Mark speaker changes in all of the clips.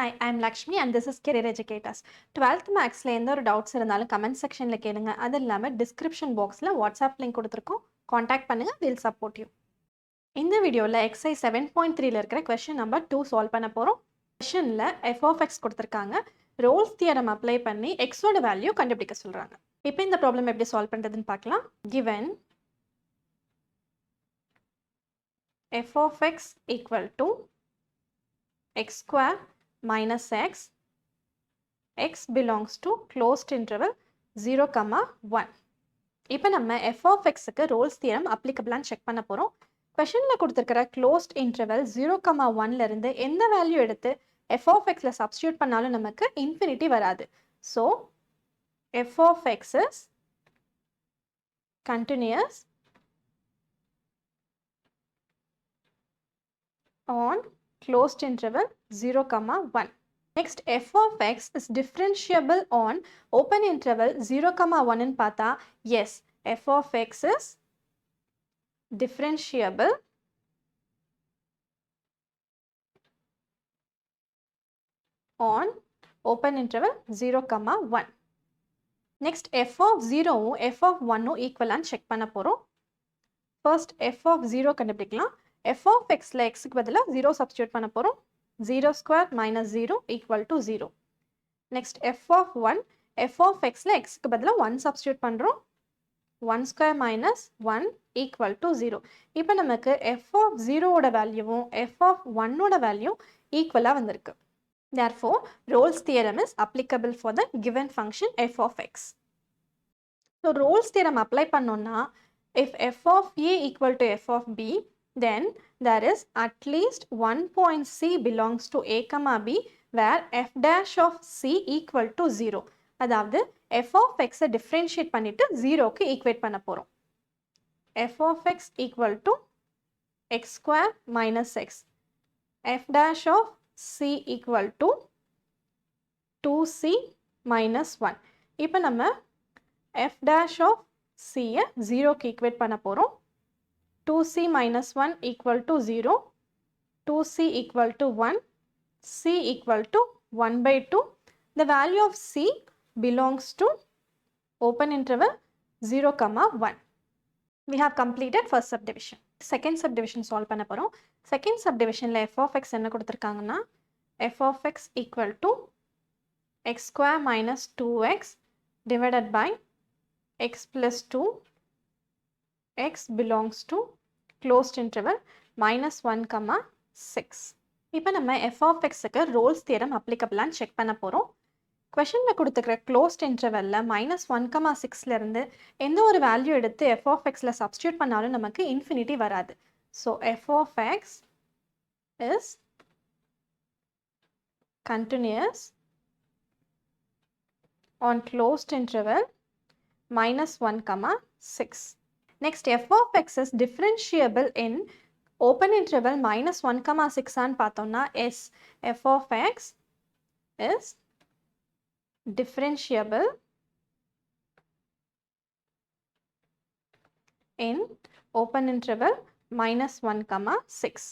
Speaker 1: Hi, I'm Lakshmi and this is Career Educators. 12th Mathsல எந்த ஒரு doubts இருந்தாலும் comment செக்ஷன்ல கேளுங்க. அது இல்லாம டிஸ்கிரிப்ஷன் பாக்ஸ்ல வாட்ஸ்அப் லிங்க் கொடுத்துருக்கோம். காண்டாக்ட் பண்ணுங்க. We'll support you. இந்த வீடியோவில் எக்ஸசைஸ் 7.3ல இருக்கிற கொஸ்டின் நம்பர் 2 சால்வ் பண்ண போகிறோம். கொஸ்டினில் f of x கொடுத்துருக்காங்க. ரோல்ஸ் தியரம் அப்ளை பண்ணி எக்ஸோட வேல்யூ கண்டுபிடிக்க சொல்கிறாங்க. இப்போ இந்த ப்ராப்ளம் எப்படி சால்வ் பண்ணுறதுன்னு பார்க்கலாம். Given f of x equal to x square minus x belongs to closed interval 0, 1. இப்போ நம்ம f of xக்கு ரோல்ஸ் தியரம் அப்ளிகபிளான்னு செக் பண்ண போகிறோம். கொஷனில் கொடுத்துருக்கிற க்ளோஸ்ட் இன்டர்வல் 0, 1லேருந்து எந்த வேல்யூ எடுத்து f of xல சப்ஸ்டியூட் பண்ணாலும் நமக்கு இன்ஃபினிட்டி வராது. So f of x is continuous on closed interval 0, 1. Next, f of x is differentiable on open interval 0, 1 ன்னு பார்த்தா yes, f of x is differentiable on open interval 0, 1. Next, f of 0 f of 1 ஈக்குவலான்னு check பண்ண போகிறோம். First f of 0 கண்டுபிடிக்கலாம். f of xல xக்கு பதிலாக 0 substitute பண்ண போகிறோம். 0 square minus 0 equal to 0. Next, f of 1, f of xல xக்கு பதிலாக 1 substitute பண்ணுறோம். 1 square minus 1 equal to 0. இப்போ நமக்கு f of 0 ஓட வேல்யூவும் f of 1 ஓட வேல்யூ ஈக்குவலாக வந்திருக்கு. Therefore, Rolle's theorem is applicable for the given function f of x. So, Rolle's theorem apply பண்ணோம்னா if f of a equal to f of b, then there is at least one point c belongs to a, b where f dash of c equal to 0. அதாவது f of x differentiate பண்ணிட்டு 0க்கு equate பண்ண போகிறோம். f of x equal to x square minus x. f dash of c equal to 2c minus 1. இப்போ நம்ம f dash of c 0க்கு equate பண்ண போகிறோம். 2c minus 1 equal to 0, 2c equal to 1, c equal to 1 by 2. The value of c belongs to open interval 0, 1. We have completed first subdivision. Second subdivision solve பண்ண போகிறோம். Second subdivisionல f of x என்ன கொடுத்துருக்காங்கன்னா f of x equal to x square minus 2x divided by x plus 2, x belongs to closed interval minus 1, 6. இப்போ நம்ம f of xக்கு Rolle's theorem அப்ளிகபிளான்னு check பண்ண போகிறோம். கொஷனில் கொடுத்துக்கிற க்ளோஸ்ட் இன்டர்வலில் minus 1, 6லேருந்து எந்த ஒரு வேல்யூ எடுத்து f of xல சப்ஸ்டியூட் பண்ணாலும் நமக்கு இன்ஃபினிட்டி வராது. So f of x is continuous on closed interval minus 1, 6. Next, f of x is differentiable in open interval minus 1, 6 ஆன்னு பார்த்தோம்னா yes, f of x is differentiable in open interval minus 1, 6.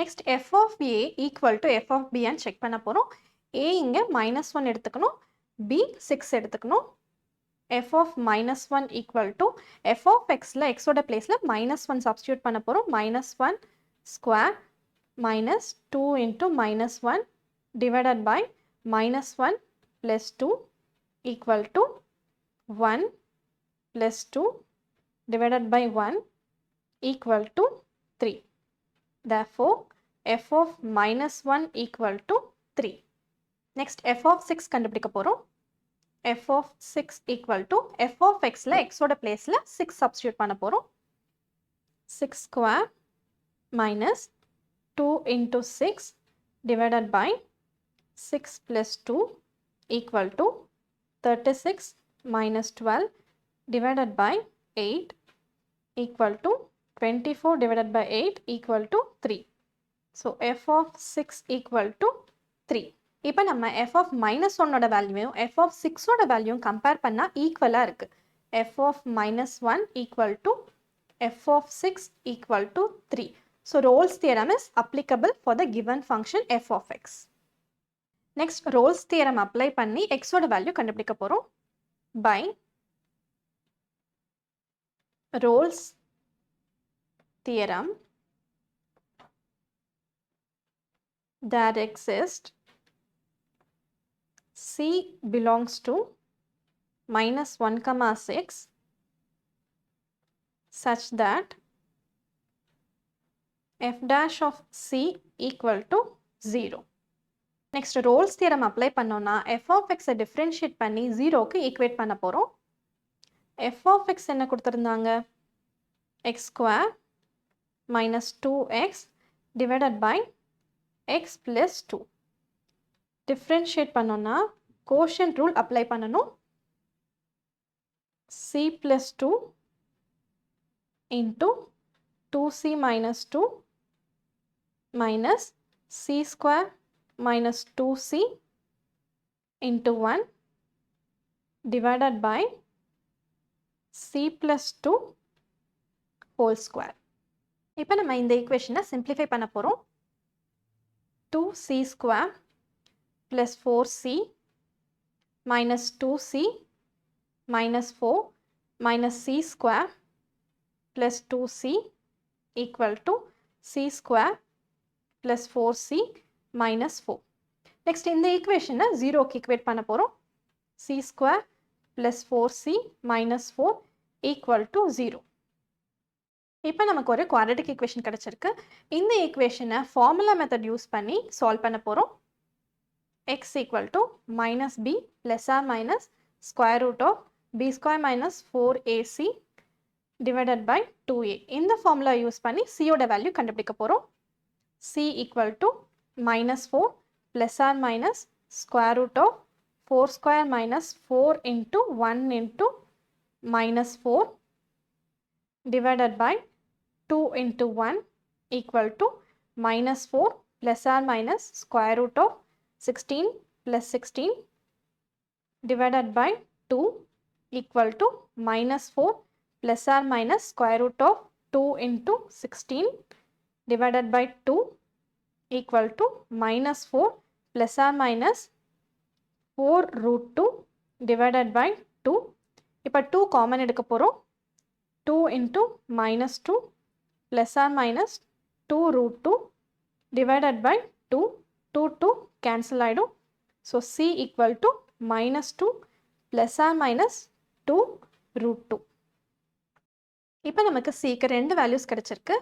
Speaker 1: Next, f of a equal to f of b and check பண்ண போகிறோம். a இங்கே minus 1 எடுத்துக்கணும், b 6 எடுத்துக்கணும். f of minus 1 equal to f of xல xோட placeல minus 1 substitute பண்ண போகிறோம். minus 1 square minus 2 into minus 1 divided by minus 1 plus 2 equal to 1 plus 2 divided by 1 equal to 3. Therefore, f of minus 1 equal to 3. Next, f of 6 கண்டுபிடிக்க போகிறோம். f of 6 equal to f of xல xோட placeல 6 substitute பண்ண போகிறோம். 6 square minus 2 into 6 divided by 6 plus 2 equal to 36 minus 12 divided by 8 equal to 24 divided by 8 equal to 3. So, f of 6 equal to 3. இப்போ நம்ம f of minus 1ஓட வேல்யூவையும் f of 6ஓட வேல்யூவும் compare பண்ணால் ஈக்குவலாக இருக்குது. f of minus 1 equal to f of 6 equal to 3. So, Rolle's theorem is applicable for the given function f of x. Next Rolle's theorem apply பண்ணி எக்ஸோட value கண்டுபிடிக்க போகிறோம். By Rolle's theorem that exist C belongs to minus 1 comma 6 such that f dash of C equal to 0. Next Rolle's theorem apply பண்ணோம்னா f of x differentiate பண்ணி 0க்கு equate பண்ண போகிறோம். f of x என்ன கொடுத்திருந்தாங்க? x square minus 2x divided by x plus 2. Differentiate பண்ணோம்னா quotient rule apply பண்ணணும். c plus 2 into 2c minus 2 minus c square minus 2c into 1 divided by c plus 2 whole square. இப்போ நம்ம இந்த equation simplify பண்ண போகிறோம். 2c square plus 4c minus 2c minus 4 minus c square plus 2c equal to c square plus 4c minus 4. Next இந்த equation 0க்கு equate பண்ண போகிறோம். c square plus 4c minus 4 equal to 0. இப்போ நமக்கு ஒரு quadratic equation கிடைச்சிருக்கு. இந்த equation formula method use பண்ணி solve பண்ண போகிறோம். x equal to minus b plus or minus square root of b square minus 4ac divided by 2a. இந்த formula use பண்ணி c ஓட வேல்யூ கண்டுபிடிக்க போகிறோம். c equal to minus 4 plus or minus square root of 4 square minus 4 into 1 into minus 4 divided by 2 into 1 equal to minus 4 plus or minus square root of 16 plus 16 divided by 2 equal to minus 4 plus or minus square root of 2 into 16 divided by 2 equal to minus 4 plus or minus 4 root 2 divided by 2. இப்போ 2 common எடுக்க போகிறோம். 2 into minus 2 plus or minus 2 root 2 divided by 2. 2 2 cancel ஆயிடும். So c equal to minus 2 plus or minus 2 root 2. இப்போ நமக்கு cக்கு ரெண்டு values கிடைச்சிருக்கு.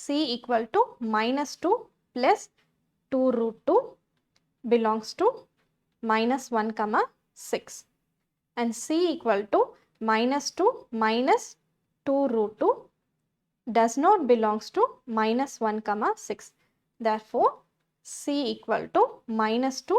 Speaker 1: c equal to minus 2 plus 2 root 2 belongs to minus 1 comma 6 and c equal to minus 2 minus 2 root 2 does not belongs to minus 1 comma 6. Therefore c equal to minus 2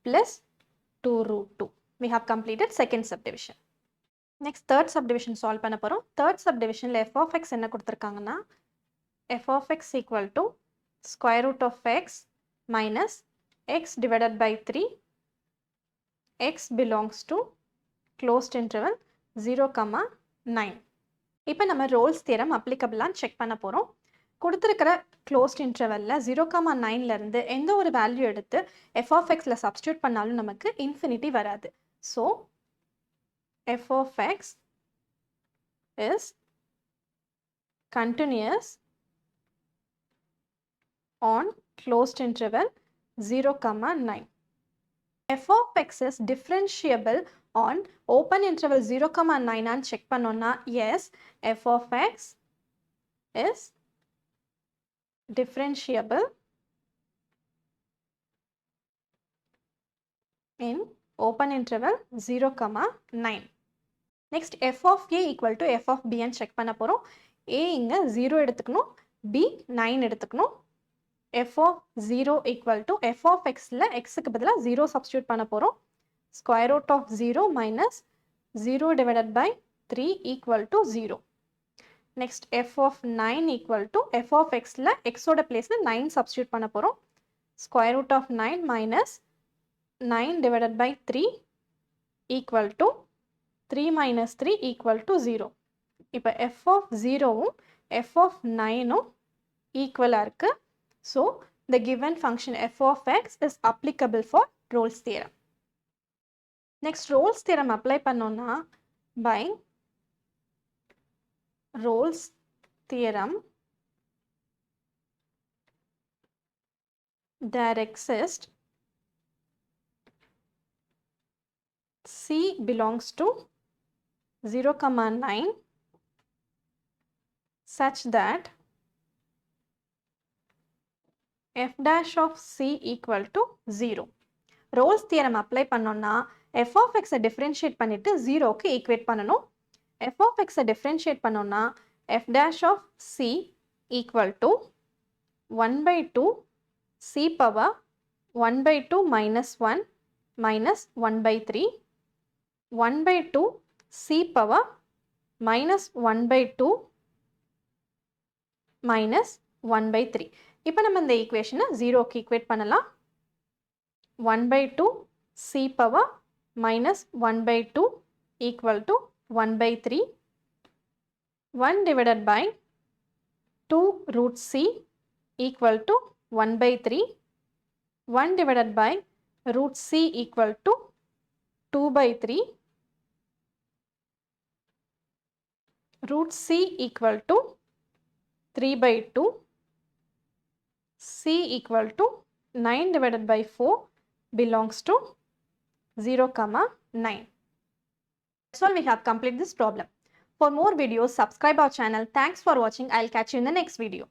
Speaker 1: plus 2 root 2. We have completed second subdivision. Next third subdivision solve பண்ண போகிறோம். third subdivisionல f of x என்ன கொடுத்திருக்காங்கன்னா f of x equal to square root of x minus x divided by 3 x belongs to closed interval 0 comma 9. இப்போ நம்ம Rolle's theorem அப்ளிகபிளான்னு check பண்ண போகிறோம். கொடுத்துருக்கிற closed இன்டர்வலில் 0 comma 9லேருந்து எந்த ஒரு வேல்யூ எடுத்து f of xல சப்ஸ்டியூட் பண்ணாலும் நமக்கு இன்ஃபினிட்டி வராது. So f of x is continuous on closed interval 0 comma 9. f of x is differentiable on open interval 0 comma 9 and check பண்ணோம்னா yes f of x is differentiable in open interval 0 comma 9. Next f of a equal to f of b and check பண்ண போகிறோம். a இங்க 0 எடுத்துக்கணும், b 9 எடுத்துக்கணும். f of 0 equal to f of xல xக்கு பதிலாக 0 substitute பண்ண போகிறோம். square root of 0 minus 0 divided by 3 equal to 0. Next f of 9 equal to f of xல x ஓட placeல 9 substitute பண்ண போகிறோம். square root of 9 minus 9 divided by 3 equal to 3 minus 3 equal to 0. இப்போ f of 0வும் f of 9ம் ஈக்குவலாக இருக்குது. So the given function f of x is applicable for Rolle's theorem. Next Rolle's theorem apply பண்ணோம்னா by Rolle's theorem there exists C belongs to 0, 9 such that f dash of C equal to 0. Rolle's theorem apply பண்ணோம்னா f of x differentiate பண்ணிட்டு 0க்கு equate பண்ணணும். f of x differentiate பண்ணோம்னா f dash of C equal to 1 by 2 C power 1 by 2 minus 1 minus 1 by 3 1 by 2 C power minus 1 by 2 minus 1 by 3. இப்போ நம்ம இந்த ஈக்குவேஷனை 0க்கு ஈக்குவேட் பண்ணலாம். 1 by 2 C power minus 1 by 2 equal to 1 by 3. 1 divided by 2 root C equal to 1 by 3. 1 divided by root C equal to 2 by 3. Root C equal to 3 by 2. C equal to 9 divided by 4 belongs to 0, 9. That's all we have completed this problem. For more videos, subscribe our channel. Thanks for watching. I'll catch you in the next video.